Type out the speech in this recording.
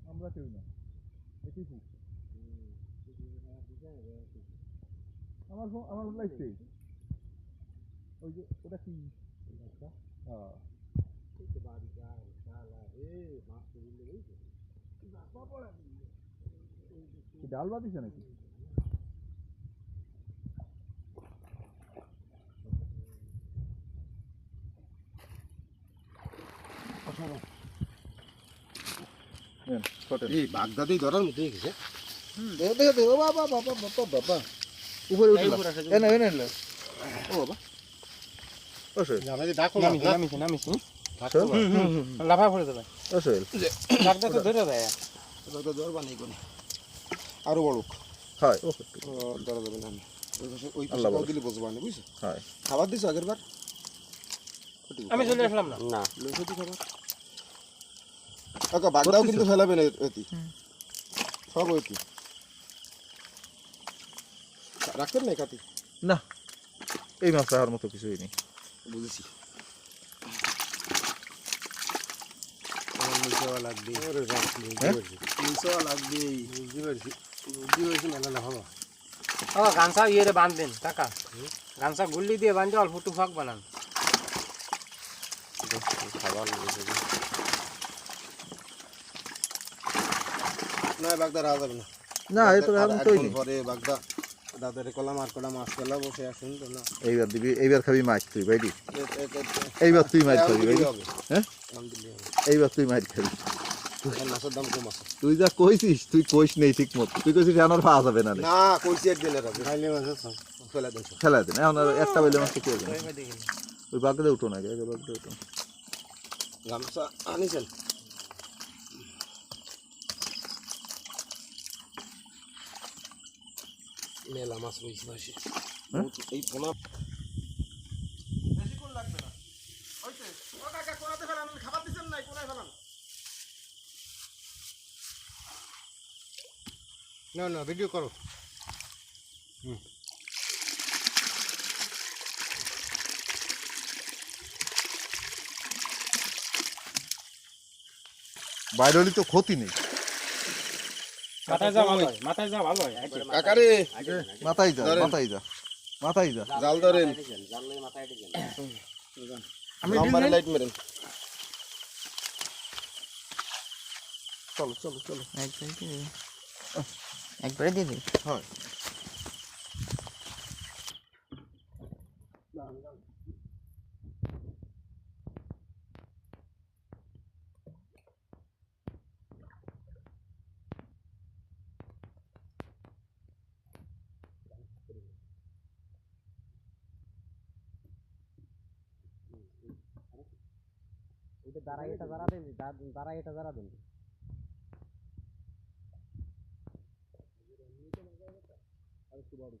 আমরা কেউ না, এটাই ঠিক। আমার লাগছে ওই যে ওটা কি ডাল বাতিছে নাকি? বাগদাদি ধরার মতো গেছে। বাবা উপরে এনে এনে ও বাবা নামিছি লাফা পড়ে যাবে বাগদা তো ধরে দেয় আরো বড় হয় ধরা যাবে না ওই পাশে দিলে বসবো না বুঝছো খাবার দিছো আগের বার আমি চলে আসলাম না না লসতি খাবার কাকা বাগদাও কিন্তু ফেলাবে না এতি সব ওইতি রাখতেন না কাতি না এই মাছ রাখার মতো কিছুই নেই বুঝেছি গামছা ইয়ে বাঁধবেন কাকা গামছা গুল্লি দিয়ে বাঁধে অল্প একটু ফাঁক বানান না বাগদা রাখা যাবে না না এই তো এমনই নেই পরে বাগদা দাদারে কলাম আর কলা মাছ পেলা বসে আসুন তো না এইবার দিবি এইবার খাবি মাছ তুই ভাইডি এইবার তুই মাছ খাবি ভাইডি হ্যাঁ এইবার তুই মাছ খাবি মাছের দাম কম আছে তুই যা কইছিস তুই কইস নেই ঠিক মতো তুই কইছিস আমার পাওয়া যাবে না না কইছি একদিনের হবে খাইলে মাছ ফেলা দেন খেলা দেন এখন আর একটা বইলে মাছ কি হবে ওই বাগদা উঠো না আগে বাগদা উঠো গামছা আনিছেন মেলা মাছ রয়েছে মাসে এই পোনা বেশি কোন লাগবে না হইছে ও কাকা কোনাতে ফেলান খাবার দিছেন নাই কোনায় ফেলান না না ভিডিও করো বাইরে হলে তো ক্ষতি নেই মাথায় যা ভালো হয় মাথায় যা ভালো হয় কাকারে মাথায় যা মাথায় যা মাথায় যা জাল ধরেন আমি নাম্বারে লাইট মেরেন চলো চলো চলো একবারে দিয়ে দিই হয় এটা যারা দেন তারা এটা যারা দেন আর একটু বড়